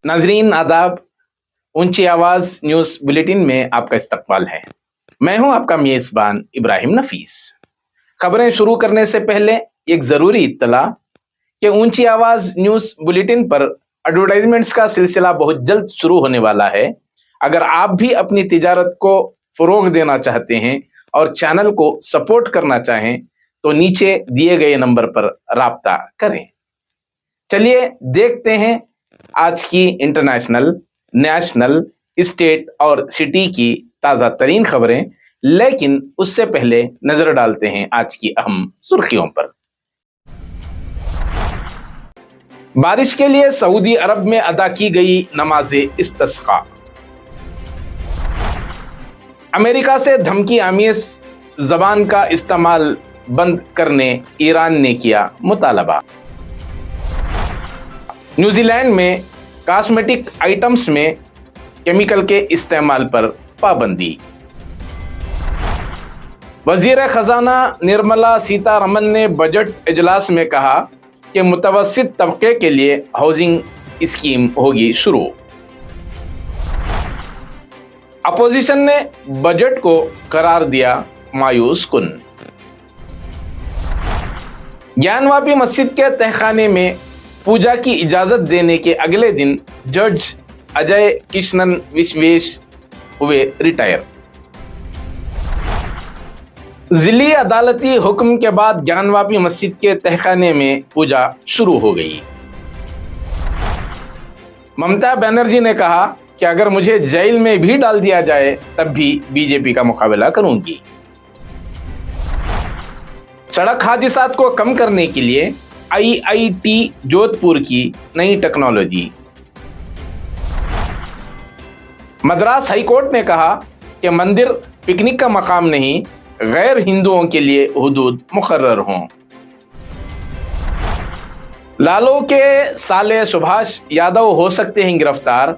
नाजरीन आदाब। ऊंची आवाज न्यूज बुलेटिन में आपका इस्तकबाल है। मैं हूं आपका मेजबान इब्राहिम नफीस। खबरें शुरू करने से पहले एक जरूरी इत्तला कि ऊंची आवाज न्यूज बुलेटिन पर एडवर्टाइजमेंट्स का सिलसिला बहुत जल्द शुरू होने वाला है। अगर आप भी अपनी तिजारत को फरोग देना चाहते हैं और चैनल को सपोर्ट करना चाहें तो नीचे दिए गए नंबर पर राब्ता करें। चलिए देखते हैं आज की इंटरनेशनल, नेशनल, स्टेट और सिटी की ताज़ा तरीन खबरें, लेकिन उससे पहले नजर डालते हैं आज की अहम सुर्खियों पर। बारिश के लिए सऊदी अरब में अदा की गई नमाज़े इस्तिस्का। अमेरिका से धमकी आमीज़ ज़बान का इस्तेमाल बंद करने ईरान ने किया मुतालबा। न्यूजीलैंड में कॉस्मेटिक आइटम्स में केमिकल के इस्तेमाल पर पाबंदी। वज़ीर ख़ज़ाना निर्मला सीतारमन ने बजट इजलास में कहा कि मुतवस्सित तबके के लिए हाउसिंग स्कीम होगी शुरू। अपोजिशन ने बजट को करार दिया मायूस कुन। ज्ञानवापी मस्जिद के तहखाने में पूजा की इजाज़त देने के अगले दिन जज अजय कृष्णन विश्वेश हुए रिटायर। जिली अदालती हुक्म के बाद ज्ञानवापी मस्जिद के तहखाने में पूजा शुरू हो गई। ममता बनर्जी ने कहा कि अगर मुझे जेल में भी डाल दिया जाए तब भी बीजेपी का मुकाबला करूंगी। सड़क हादसात को कम करने के लिए IIT जोधपुर की नई टेक्नोलॉजी। मद्रास हाईकोर्ट ने कहा कि मंदिर पिकनिक का मकाम नहीं, गैर हिंदुओं के लिए हुदूद मुकर्रर हों। लालू के साले सुभाष यादव हो सकते हैं गिरफ्तार,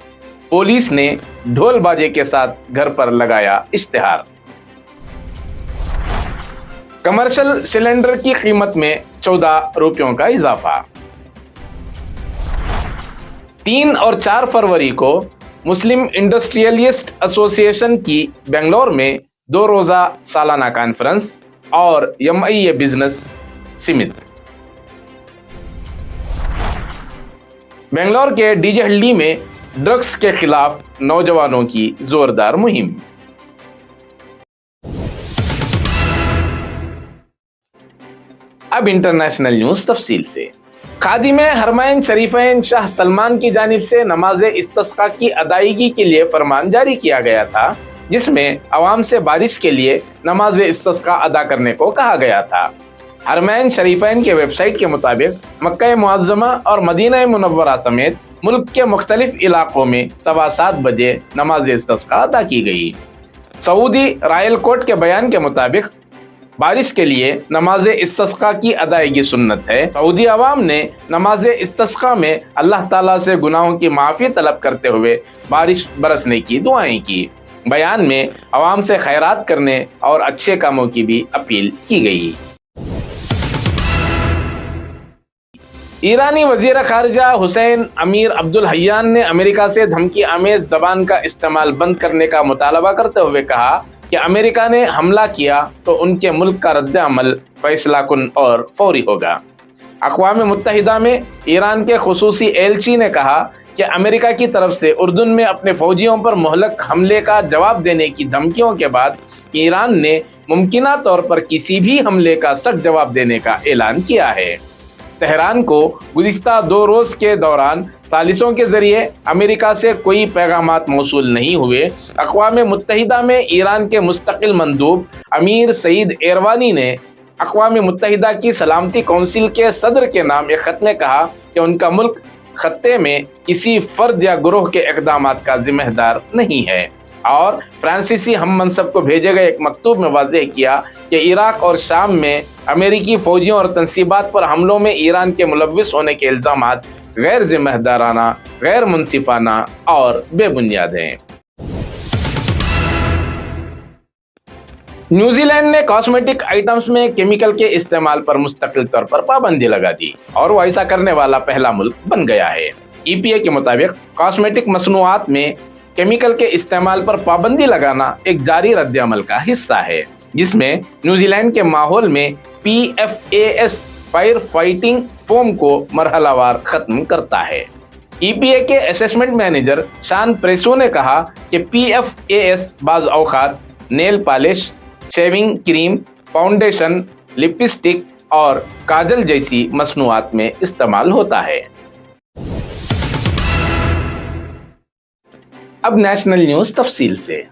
पुलिस ने ढोल बाजे के साथ घर पर लगाया इश्तिहार। कमर्शियल सिलेंडर की कीमत में 14 रुपयों का इजाफा। 3 और 4 फरवरी को मुस्लिम इंडस्ट्रियलिस्ट एसोसिएशन की बेंगलोर में 2 रोज़ा सालाना कॉन्फ्रेंस और MIA बिजनेस समिट। बेंगलोर के डीजे हल्डी में ड्रग्स के खिलाफ नौजवानों की जोरदार मुहिम। अब इंटरनेशनल न्यूज तफसील से। खादिम हरमैन शरीफैन शाह सलमान की जानिब से नमाज इस्तिस्का की अदायगी के लिए फरमान जारी किया गया था, जिसमें अवाम से बारिश के लिए नमाज इस्तिस्का अदा करने को कहा गया था। हरमैन शरीफैन के वेबसाइट के मुताबिक मक्का मुअज़्ज़मा और मदीना मुनव्वरा समेत मुल्क के मुख्तलिफ इलाकों में 7:15 बजे नमाज इस्तिस्का अदा की गई। सऊदी रॉयल कोर्ट के बयान के मुताबिक बारिश के लिए नमाज इस्तिस्का की अदायगी सुन्नत है। सऊदी अवाम ने नमाज इस्तिस्का में अल्लाह ताला से गुनाहों की माफ़ी तलब करते हुए बारिश बरसने की दुआएं की। बयान में अवाम से खैरात करने और अच्छे कामों की भी अपील की गई। ईरानी वज़ीर ख़ारिजा हुसैन अमीर अब्दुल हय्यान ने अमेरिका से धमकी आमेज़ ज़बान का इस्तेमाल बंद करने का मुतालबा करते हुए कहा कि अमेरिका ने हमला किया तो उनके मुल्क का रद्द अमल फैसला कुन और फौरी होगा। अक़वाम मुत्तहिदा में ईरान के खुसूसी एलची ने कहा कि अमेरिका की तरफ से उर्दुन में अपने फ़ौजियों पर मुहलक हमले का जवाब देने की धमकियों के बाद ईरान ने मुमकिना तौर पर किसी भी हमले का सख्त जवाब देने का ऐलान किया है। तेहरान को गुज़िश्ता 2 रोज़ के दौरान सालिसों के ज़रिए अमेरिका से कोई पैगामात मौसूल नहीं हुए। अक़वाम मुत्तहिदा में ईरान के मुस्तकिल मंदूब अमीर सईद एरवानी ने अक़वाम मुत्तहिदा की सलामती कौंसिल के सदर के नाम एक ख़त में कहा कि उनका मुल्क खत्ते में किसी फ़र्द या ग्रोह के इक़दामात का ज़िम्मेदार नहीं है, और फ्रांसीसी हम मनसब को भेजे गए एक मकतूब में वाज़ेह किया कि इराक़ और शाम में अमेरिकी फ़ौजियों और तनसीबात पर हमलों में ईरान के मुलव्विस होने के इल्ज़ामात गैर ज़िम्मेदाराना, गैर मुनसिफाना और बेबुनियाद हैं। न्यूजीलैंड ने कॉस्मेटिक आइटम्स में केमिकल के इस्तेमाल पर मुस्तकिल तौर पर पाबंदी लगा दी और वो ऐसा करने वाला पहला मुल्क बन गया है। EPA के मुताबिक कॉस्मेटिक मसनूआत में केमिकल के इस्तेमाल पर पाबंदी लगाना एक जारी रद्द-ए-अमल का हिस्सा है, जिसमें न्यूजीलैंड के माहौल में PFAS फायर फाइटिंग फोम को मरहलावार खत्म करता है। EPA के असेसमेंट मैनेजर शान प्रेसो ने कहा कि PFAS बाज़ औक़ात nail polish, shaving cream, foundation, lipstick और काजल जैसी मसनूआत में इस्तेमाल होता है। अब नेशनल न्यूज़ तफसील से।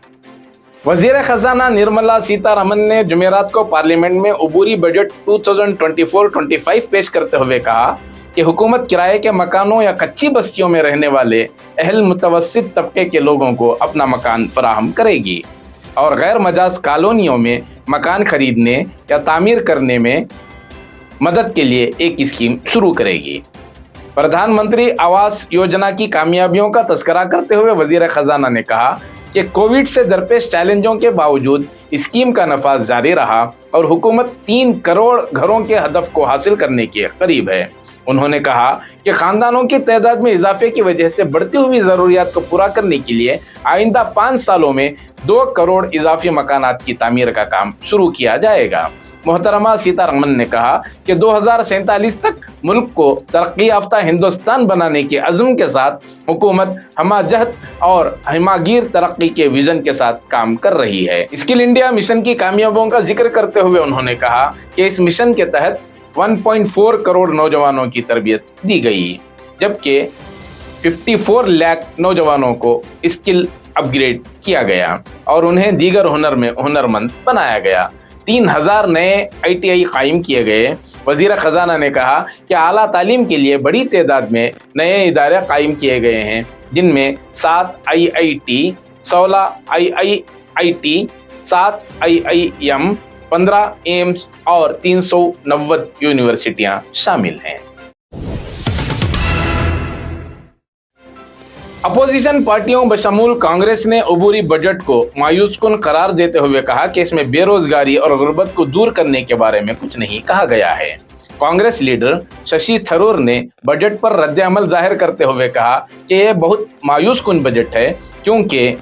वज़ीर ख़ज़ाना निर्मला सीतारमन ने जुमेरात को पार्लियामेंट में अबूरी बजट 2024-25 पेश करते हुए कहा कि हुकूमत किराए के मकानों या कच्ची बस्तियों में रहने वाले अहल मुतवस्सित तबके के लोगों को अपना मकान फराहम करेगी और गैर मजाज कॉलोनियों में मकान खरीदने या तामीर करने में मदद के लिए एक स्कीम शुरू करेगी। प्रधानमंत्री आवास योजना की कामयाबियों का तस्करा करते हुए वज़ीर ख़ज़ाना ने कहा कि कोविड से दरपेश चैलेंजों के बावजूद स्कीम का नफाज जारी रहा और हुकूमत 3 करोड़ घरों के हदफ को हासिल करने के करीब है। उन्होंने कहा कि खानदानों की तादाद में इजाफे की वजह से बढ़ती हुई ज़रूरियात को पूरा करने के लिए आइंदा 5 सालों में 2 करोड़ इजाफी मकानात की तामीर का काम शुरू किया जाएगा। मोहतरमा सीतारमन ने कहा कि 2047 तक मुल्क को तरक्की याफ्ता हिंदुस्तान बनाने के अज़्म के साथ हुकूमत हमाजहत और हिमागीर तरक्की के विजन के साथ काम कर रही है। स्किल इंडिया मिशन की कामयाबियों का जिक्र करते हुए उन्होंने कहा कि इस मिशन के तहत 1.4 करोड़ नौजवानों की तरबियत दी गई, जबकि 54 लाख नौजवानों को स्किल अपग्रेड किया गया और उन्हें दीगर हुनर में हुनरमंद बनाया गया। 3000 नए ITI कायम किए गए। वज़ीर ख़ज़ाना ने कहा कि आला तालीम के लिए बड़ी तादाद में नए इदारे कायम किए गए हैं, जिनमें 7 IIT, 16 IIIT, 7 IIM, 15 एम्स और 390 यूनिवर्सिटियां शामिल हैं। अपोजिशन पार्टियों बशमूल कांग्रेस ने अबूरी बजट को मायूसकुन करार देते हुए कहा कि इसमें बेरोजगारी और गुर्बत को दूर करने के बारे में कुछ नहीं कहा गया है। कांग्रेस लीडर शशि थरूर ने बजट पर रद्द-ए-अमल जाहिर करते हुए कहा कि यह बहुत मायूसकुन बजट है, क्योंकि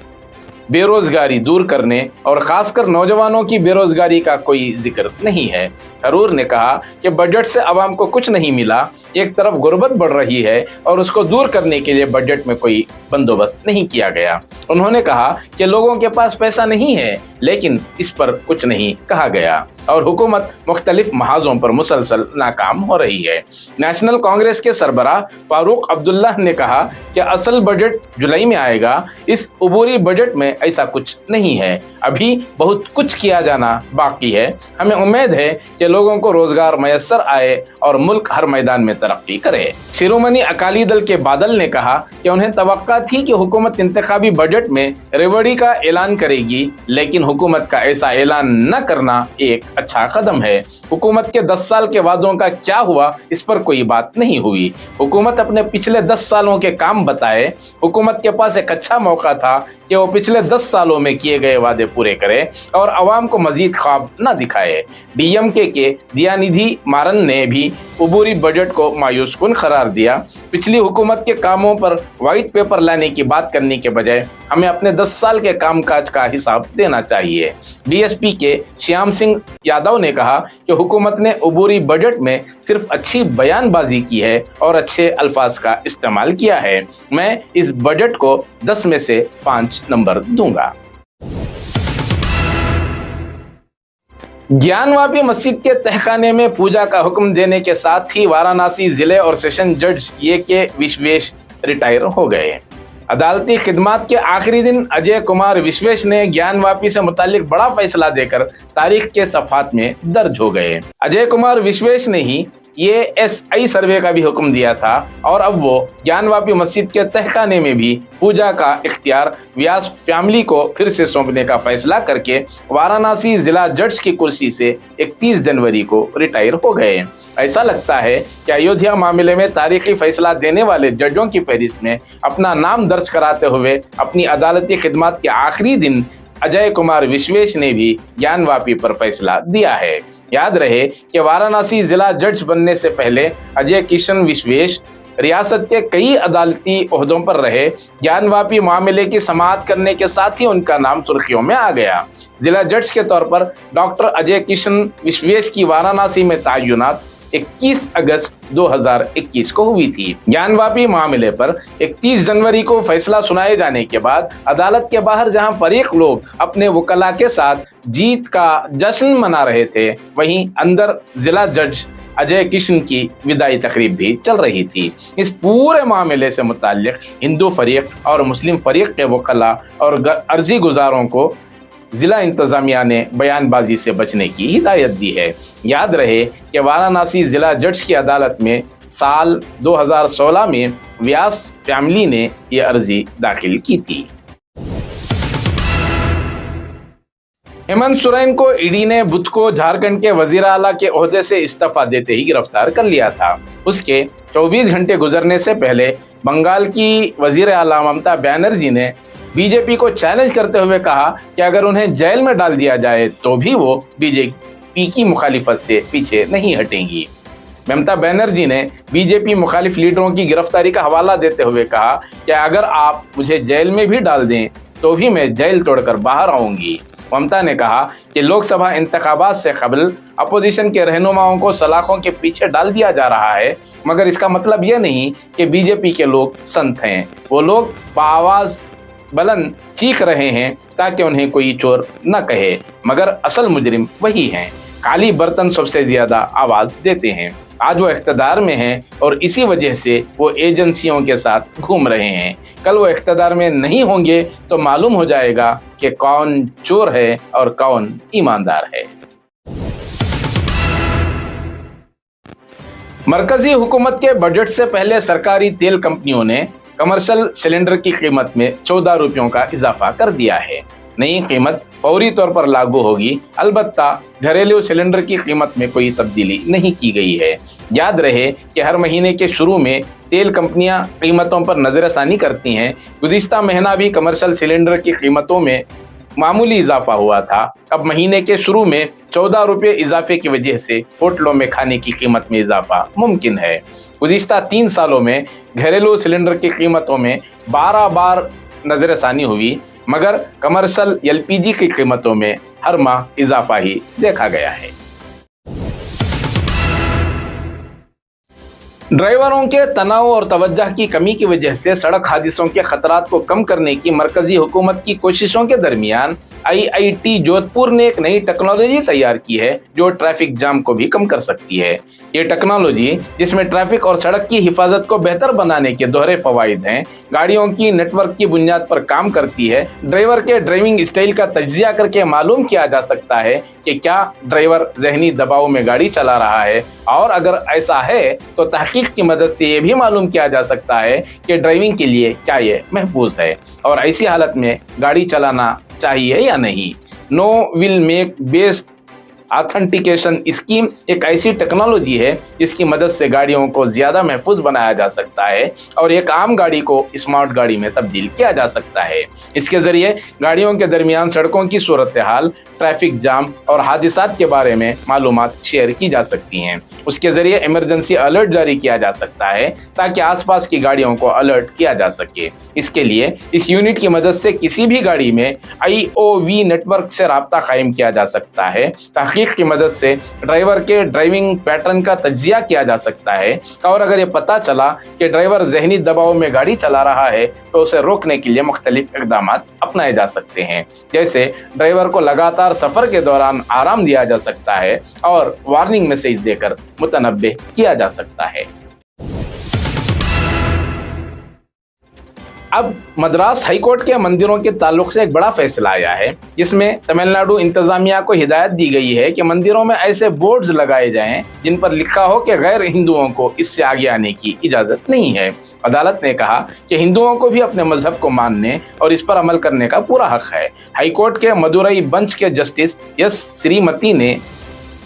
बेरोजगारी दूर करने और खासकर नौजवानों की बेरोजगारी का कोई जिक्र नहीं है। थरूर ने कहा कि बजट से आवाम को कुछ नहीं मिला, एक तरफ गुर्बत बढ़ रही है और उसको दूर करने के लिए बजट में कोई बंदोबस्त नहीं किया गया। उन्होंने कहा कि लोगों के पास पैसा नहीं है, लेकिन इस पर कुछ नहीं कहा गया और हुकूमत मुख्तलिफ महाजों पर मुसलसल नाकाम हो रही है। नेशनल कांग्रेस के सरबराह फारूक अब्दुल्ला ने कहा कि असल बजट जुलाई में आएगा, इस अबूरी बजट में ऐसा कुछ नहीं है, अभी बहुत कुछ किया जाना बाकी है। हमें उम्मीद है कि लोगों को रोजगार मैसर आए और मुल्क हर मैदान में तरक्की करे। शिरोमणि अकाली दल के बादल ने कहा कि उन्हें तवक्का थी कि हुकूमत इंतखाबी बजट में रेवड़ी का ऐलान करेगी, लेकिन हुकूमत का ऐसा ऐलान न करना एक अच्छा कदम है। हुकूमत के 10 साल के वादों का क्या हुआ, इस पर कोई बात नहीं हुई। हुकूमत अपने पिछले 10 सालों के काम बताए। हुकूमत के पास एक अच्छा मौका था कि वो पिछले 10 सालों में किए गए वादे पूरे करे और आवाम को मजीद ख्वाब न दिखाए। DMK के दयानिधि मारन ने भी अबूरी बजट को मायूसकुन करार दिया। पिछली हुकूमत के कामों पर वाइट पेपर लाने की बात करने के बजाय हमें अपने 10 साल के कामकाज का हिसाब देना चाहिए। BSP के श्याम सिंह यादव ने कहा कि हुकूमत ने अबूरी बजट में सिर्फ अच्छी बयानबाजी की है और अच्छे अल्फाज का इस्तेमाल किया है। मैं इस बजट को 10 में से 5 नंबर दूंगा। ज्ञानवापी मस्जिद के तहखाने में पूजा का हुक्म देने के साथ ही वाराणसी जिले और सेशन जज YK विश्वेश रिटायर हो गए। अदालती खिदमात के आखिरी दिन अजय कुमार विश्वेश ने ज्ञानवापी से मुतालिक बड़ा फैसला देकर तारीख के सफ़ात में दर्ज हो गए। अजय कुमार विश्वेश ने ही ASI सर्वे का भी हुक्म दिया था और अब वो ज्ञानवापी मस्जिद के तहखाने में भी पूजा का इख्तियार व्यास फैमिली को फिर से सौंपने का फैसला करके वाराणसी जिला जज की कुर्सी से 31 जनवरी को रिटायर हो गए। ऐसा लगता है कि अयोध्या मामले में तारीखी फैसला देने वाले जजों की फहरिस्त में अपना नाम दर्ज कराते हुए अपनी अदालती खिदमत के आखिरी दिन अजय कुमार विश्वेश ने भी ज्ञानवापी पर फैसला दिया है। याद रहे कि वाराणसी जिला जज बनने से पहले अजय किशन विश्वेश रियासत के कई अदालती ओहदों पर रहे। ज्ञानवापी मामले की समाअत करने के साथ ही उनका नाम सुर्खियों में आ गया। जिला जज के तौर पर डॉक्टर अजय किशन विश्वेश की वाराणसी में तैनात 21 अगस्त 2021 को हुई थी। ज्ञानवापी मामले पर 31 जनवरी को फैसला सुनाए जाने के बाद अदालत के बाहर जहां फरीक लोग अपने वकला के साथ जीत का जश्न मना रहे थे, वहीं अंदर जिला जज अजय किशन की विदाई तकरीब भी चल रही थी। इस पूरे मामले से मुताल्लिक हिंदू फरीक और मुस्लिम फरीक के वकला और अर्जी गुजारों को जिला इंतजामिया ने बयानबाजी से बचने की हिदायत दी है। याद रहे कि वाराणसी जिला जज की अदालत में साल 2016 में व्यास फैमिली ने यह अर्जी दाखिल की थी। हेमंत सोरेन को ईडी ने बुध को झारखंड के वजीर आला के ओहदे से इस्तीफा देते ही गिरफ्तार कर लिया था। उसके 24 घंटे गुजरने से पहले बंगाल की वजीर आला ममता बनर्जी ने बीजेपी को चैलेंज करते हुए कहा कि अगर उन्हें जेल में डाल दिया जाए तो भी वो बीजेपी की मुखालिफत से पीछे नहीं हटेंगी। ममता बनर्जी ने बीजेपी मुखालिफ लीडरों की गिरफ्तारी का हवाला देते हुए कहा कि अगर आप मुझे जेल में भी डाल दें तो भी मैं जेल तोड़कर बाहर आऊंगी। ममता ने कहा कि लोकसभा इंतखाबात से कबल अपोजिशन के रहनुमाओं को सलाखों के पीछे डाल दिया जा रहा है, मगर इसका मतलब यह नहीं कि बीजेपी के लोग संत हैं। वो लोग बाआवाज़ बुलंद चीख रहे हैं ताकि उन्हें कोई चोर न कहे, मगर असल मुजरिम वही हैं। काली बर्तन सबसे ज्यादा आवाज देते हैं। आज वो इख्तदार में हैं और इसी वजह से वो एजेंसियों के साथ घूम रहे हैं। कल वो इख्तदार में नहीं होंगे तो मालूम हो जाएगा कि कौन चोर है और कौन ईमानदार है। मरकजी हुकूमत के बजट से पहले सरकारी तेल कंपनियों ने कमर्शियल सिलेंडर की कीमत में 14 रुपयों का इजाफा कर दिया है। नई कीमत फौरी तौर पर लागू होगी, अलबत्ता घरेलू सिलेंडर की कीमत में कोई तब्दीली नहीं की गई है। याद रहे कि हर महीने के शुरू में तेल कंपनियां कीमतों पर नजरसानी करती हैं। गुज़िश्ता महीना भी कमर्शियल सिलेंडर की कीमतों में मामूली इजाफा हुआ था। अब महीने के शुरू में 14 रुपये इजाफे की वजह से होटलों में खाने की कीमत में इजाफा मुमकिन है। गुज़िश्ता 3 सालों में घरेलू सिलेंडर की कीमतों में 12 बार नजरसानी हुई, मगर कमर्शियल एलपीजी की कीमतों में हर माह इजाफा ही देखा गया है। ड्राइवरों के तनाव और तवज्जो की कमी की वजह से सड़क हादसों के खतरात को कम करने की मरकजी हुकूमत की कोशिशों के दरमियान IIT जोधपुर ने एक नई टेक्नोलॉजी तैयार की है जो ट्रैफिक जाम को भी कम कर सकती है। ये टेक्नोलॉजी, जिसमें ट्रैफिक और सड़क की हिफाजत को बेहतर बनाने के दोहरे फवाइद हैं, गाड़ियों की नेटवर्क की बुनियाद पर काम करती है। ड्राइवर के ड्राइविंग स्टाइल का तज्जिया करके मालूम किया जा सकता है कि क्या ड्राइवर जहनी दबाव में गाड़ी चला रहा है, और अगर ऐसा है तो तहकीक की मदद से ये भी मालूम किया जा सकता है कि ड्राइविंग के लिए क्या ये महफूज है और ऐसी हालत में गाड़ी चलाना चाहिए या नहीं। नो विल मेक बेस्ड ऑथेंटिकेशन स्कीम एक ऐसी टेक्नोलॉजी है जिसकी मदद से गाड़ियों को ज़्यादा महफूज बनाया जा सकता है और एक आम गाड़ी को स्मार्ट गाड़ी में तब्दील किया जा सकता है। इसके ज़रिए गाड़ियों के दरमियान सड़कों की सूरत हाल, ट्रैफिक जाम और हादसात के बारे में मालूमात शेयर की जा सकती हैं। उसके ज़रिए इमरजेंसी अलर्ट जारी किया जा सकता है ताकि आसपास की गाड़ियों को अलर्ट किया जा सके। इसके लिए इस यूनिट की मदद से किसी भी गाड़ी में IOV नेटवर्क से रब्ता कायम किया जा सकता है। तहकीक की मदद से ड्राइवर के ड्राइविंग पैटर्न का तज्जिया किया जा सकता है और अगर ये पता चला कि ड्राइवर जहनी दबाव में गाड़ी चला रहा है तो उसे रोकने के लिए मुख्तलिफ इक़दाम अपनाए जा सकते हैं। जैसे ड्राइवर को लगातार सफर के दौरान आराम दिया जा सकता है और वार्निंग मैसेज देकर मुतनब्बे किया जा सकता है। अब मद्रास हाईकोर्ट के मंदिरों के ताल्लुक से एक बड़ा फैसला आया है, जिसमें तमिलनाडु इंतजामिया को हिदायत दी गई है कि मंदिरों में ऐसे बोर्ड्स लगाए जाएं जिन पर लिखा हो कि गैर हिंदुओं को इससे आगे आने की इजाजत नहीं है। अदालत ने कहा कि हिंदुओं को भी अपने मजहब को मानने और इस पर अमल करने का पूरा हक है। हाईकोर्ट के मदुरई बेंच के जस्टिस एस श्रीमती ने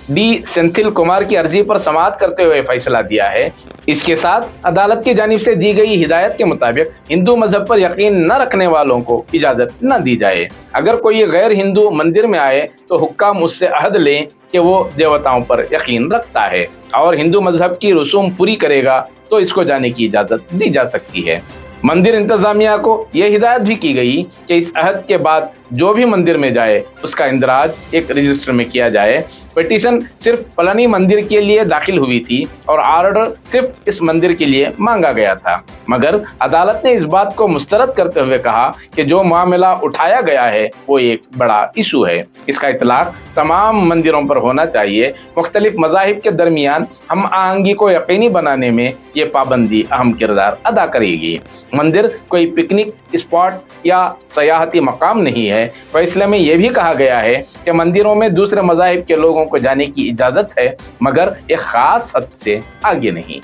डी सेंथिल कुमार की अर्जी पर समाअत करते हुए फैसला दिया है। इसके साथ अदालत की जानिब से दी गई हिदायत के मुताबिक हिंदू मजहब पर यकीन न रखने वालों को इजाजत न दी जाए। अगर कोई गैर हिंदू मंदिर में आए तो हुक्काम उससे अहद लें کہ وہ देवताओं पर यकीन रखता है और हिंदू मजहब की रसूम पूरी करेगा तो इसको जाने की इजाज़त दी जा सकती है। मंदिर इंतजामिया को यह हिदायत भी की गई कि इस अहद के बाद जो भी मंदिर में जाए उसका इंदराज एक रजिस्टर में किया जाए। पिटीशन सिर्फ पलानी मंदिर के लिए दाखिल हुई थी और ऑर्डर सिर्फ इस मंदिर के लिए मांगा गया था, मगर अदालत ने इस बात को मुस्तरद करते हुए कहा कि जो मामला उठाया गया है वो एक बड़ा इशू है, इसका इतलाक तमाम मंदिरों पर होना चाहिए। मुख्तलिफ मज़ाहिब के दरमियान हम आहंगी को यकीनी बनाने में ये पाबंदी अहम किरदार अदा करेगी। मंदिर कोई पिकनिक स्पॉट या सयाहती मकाम नहीं है। फैसले में यह भी कहा गया है कि मंदिरों में दूसरे मज़ाहिब के लोगों को जाने की इजाज़त है, मगर एक ख़ास हद से आगे नहीं।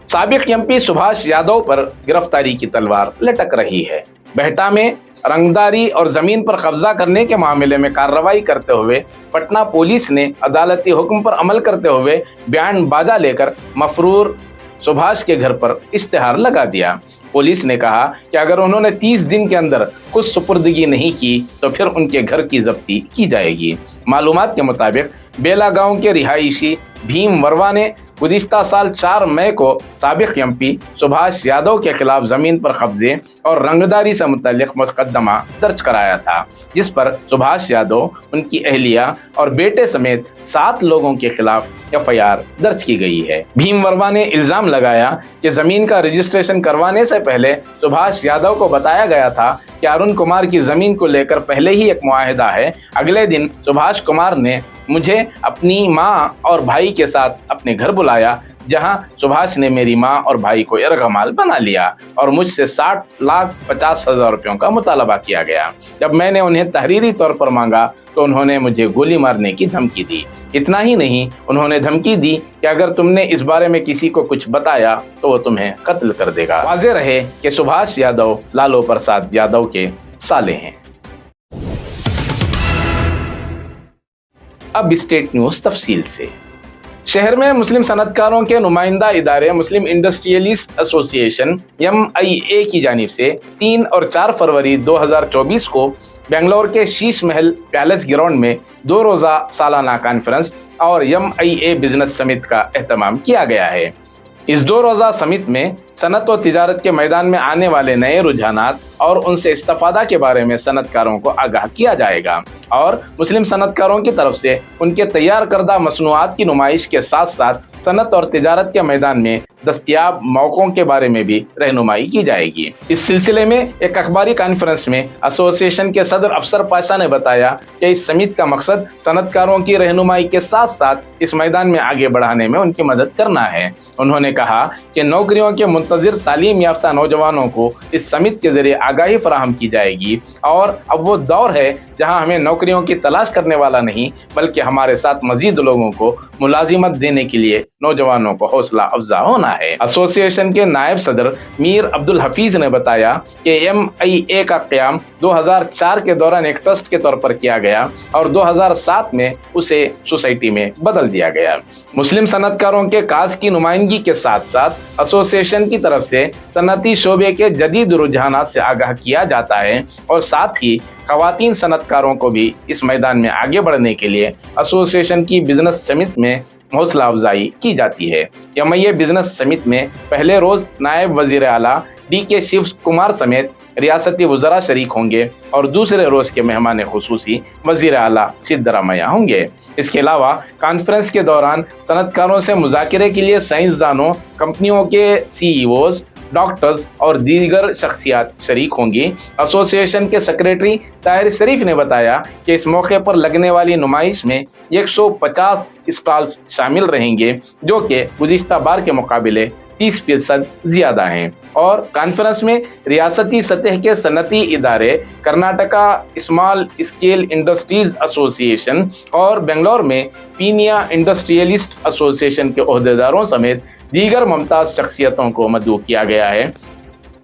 साबिक एमपी सुभाष यादव पर गिरफ्तारी की तलवार लटक रही है। बिहटा में रंगदारी और जमीन पर कब्जा करने के मामले में कार्रवाई करते हुए पटना पुलिस ने अदालती हुक्म पर अमल करते हुए बैंड बाजा लेकर मफरूर सुभाष के घर पर इश्तिहार लगा दिया। पुलिस ने कहा कि अगर उन्होंने 30 दिन के अंदर कुछ सुपुर्दगी नहीं की तो फिर उनके घर की जब्ती की जाएगी। मालूमात के मुताबिक बेला गांव के रिहायशी भीम वर्मा ने गुज़िश्ता साल 4 मई को साबिक एमपी सुभाष यादव के खिलाफ ज़मीन पर कब्जे और रंगदारी से मुतल्लिक मुकदमा दर्ज कराया था, जिस पर सुभाष यादव, उनकी अहलिया और बेटे समेत 7 लोगों के खिलाफ एफआईआर दर्ज की गई है। भीम वर्मा ने इल्ज़ाम लगाया कि ज़मीन का रजिस्ट्रेशन करवाने से पहले सुभाष यादव को बताया गया था कि अरुण कुमार की ज़मीन को लेकर पहले ही एक मुआहिदा है। अगले दिन सुभाष कुमार ने मुझे अपनी माँ और भाई के साथ अपने घर बुलाया, जहां सुभाष ने मेरी माँ और भाई को यरगमाल बना लिया और मुझसे 60,50,000 रुपयों का मुतालबा किया गया। जब मैंने उन्हें तहरीरी तौर पर मांगा तो उन्होंने मुझे गोली मारने की धमकी दी। इतना ही नहीं, उन्होंने धमकी दी कि अगर तुमने इस बारे में किसी को कुछ बताया तो वो तुम्हें कत्ल कर देगा। वाज़ेह रहे कि सुभाष यादव लालू प्रसाद यादव के साले हैं। अब स्टेट न्यूज़ तफसील से। शहर में मुस्लिम सनतकारों के नुमाइंदा इदारे मुस्लिम इंडस्ट्रियलिस्ट एसोसिएशन MIA की जानिब से 3 और 4 फरवरी 2024 को बेंगलोर के शीश महल पैलेस ग्राउंड में 2 रोज़ा सालाना कॉन्फ्रेंस और MIA बिजनेस समिट का एहतमाम किया गया है। इस 2 रोज़ा समिट में सनत व तिजारत के मैदान में आने वाले नए रुझानात और उनसे इस्तिफादा के बारे में सनतकारों को आगाह किया जाएगा और मुस्लिम सनतकारों की तरफ से उनके तैयार करदा मसनूआत की नुमाइश के साथ साथ सनत और तिजारत के मैदान में दस्तयाब मौक़ों के बारे में भी रहनुमाई की जाएगी। इस सिलसिले में एक अखबारी कॉन्फ्रेंस में एसोसिएशन के सदर अफसर पाशा ने बताया कि इस समिट का मकसद सनतकारों की रहनुमाई के साथ साथ इस मैदान में आगे बढ़ाने में उनकी मदद करना है। उन्होंने कहा कि नौकरियों के मुंतज़िर तालीम याफ्ता नौजवानों को इस समिट के जरिए आगाही फराहम की जाएगी और अब वो दौर है जहां हमें नौकरियों की तलाश करने वाला नहीं बल्कि हमारे साथ मजीद लोगों को मुलाजिमत देने के लिए नौजवानों को हौसला अफजा होना है। एसोसिएशन के नायब सदर मीर अब्दुल हफीज ने बताया कि MIA का क़याम 2004 के दौरान एक ट्रस्ट के तौर पर किया गया और 2007 में उसे सोसाइटी में बदल दिया गया। मुस्लिम सनतकारों के काज की नुमाइंदगी के साथ साथ एसोसिएशन की तरफ से सनती शोबे के जदीद रुझानात से आगाह किया जाता है और साथ ही ख़वातीन सनतकारों को भी इस मैदान में आगे बढ़ने के लिए एसोसिएशन की बिजनेस समिट में हौसला अफजाई की जाती है। MIA बिजनेस समिट में पहले रोज़ नायब वज़ीर आला DK शिव कुमार समेत रियासती वज़रा शरीक होंगे और दूसरे रोज़ के मेहमान खुसूसी वज़ीर आला सिद्धरामैया होंगे। इसके अलावा कॉन्फ्रेंस के दौरान सनतकारों से मुज़ाकरे के लिए साइंसदानों, कंपनियों के CEOs, डॉक्टर्स और दीगर शख्सियात शरीक होंगी। एसोसिएशन के सेक्रेटरी ताहिर शरीफ ने बताया कि इस मौके पर लगने वाली नुमाइश में 150 स्टॉल्स शामिल रहेंगे, जो कि गुज़िश्ता बार के मुकाबले 30% ज़्यादा हैं और कॉन्फ्रेंस में रियासती सतह के सनती इदारे, Karnataka small scale industries association और बेंगलोर में पीनिया इंडस्ट्रियलिस्ट एसोसिएशन के ओहदेदारों समेत दीगर मुमताज़ शख्सियतों को मदऊ किया गया है।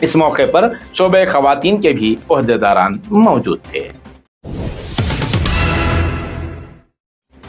इस मौके पर शोबे ख़वातीन के भी ओहदेदारान मौजूद थे।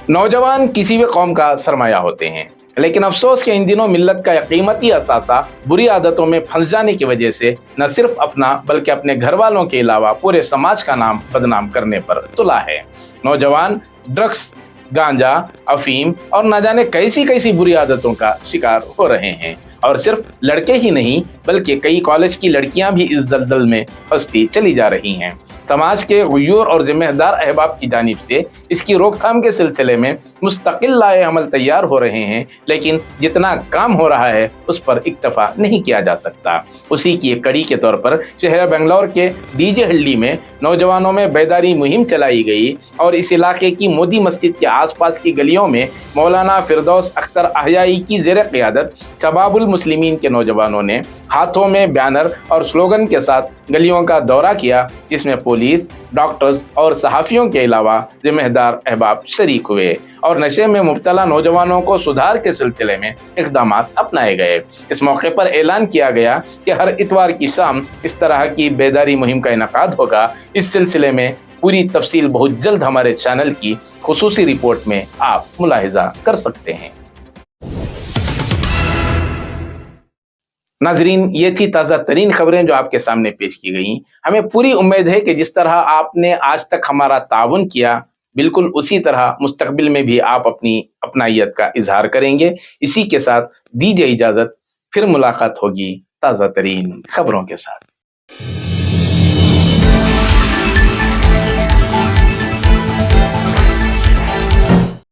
नौजवान किसी भी कौम का सरमाया होते हैं। लेकिन अफसोस कि इन दिनों मिल्लत का कीमती असासा बुरी आदतों में फंस जाने की वजह से न सिर्फ अपना बल्कि अपने घर वालों के अलावा पूरे समाज का नाम बदनाम करने पर तुला है। नौजवान ड्रग्स, गांजा, अफीम और न जाने कैसी कैसी बुरी आदतों का शिकार हो रहे हैं, और सिर्फ लड़के ही नहीं बल्कि कई कॉलेज की लड़कियां भी इस दलदल में फंसती चली जा रही हैं। समाज के गुयूर और जिम्मेदार अहबाब की जानिब से इसकी रोकथाम के सिलसिले में मुस्तकिल लाए अमल तैयार हो रहे हैं, लेकिन जितना काम हो रहा है उस पर इक्तफा नहीं किया जा सकता। उसी की एक कड़ी के तौर पर शहर बेंगलोर के डीजे हल्ली में नौजवानों में बेदारी मुहिम चलाई गई और इस इलाके की मोदी मस्जिद के आसपास की गलियों में मौलाना फिरदौस अख्तर अहयाई की ज़ेर क़ियादत शबाबुल मुस्लिमीन के नौजवानों ने हाथों में बैनर और स्लोगन के साथ गलियों का दौरा किया, जिसमें पुलिस, डॉक्टर्स और सहाफ़ियों के अलावा जिम्मेदार अहबाब शरीक हुए और नशे में मुब्तला नौजवानों को सुधार के सिलसिले में इक़दाम अपनाए गए। इस मौके पर ऐलान किया गया कि हर इतवार की शाम इस तरह की बेदारी मुहिम का इनेकाद होगा। इस सिलसिले में पूरी तफसील बहुत जल्द हमारे चैनल की खुसूसी रिपोर्ट में आप मुलाहिजा कर सकते हैं। नाजरीन, ये थी ताज़ा तरीन खबरें जो आपके सामने पेश की गई। हमें पूरी उम्मीद है कि जिस तरह आपने आज तक हमारा ताउन किया, बिल्कुल उसी तरह मुस्तकबिल में भी आप अपनी अपनाइयत का इजहार करेंगे। इसी के साथ दीजिए इजाज़त, फिर मुलाकात होगी ताज़ा तरीन खबरों के साथ।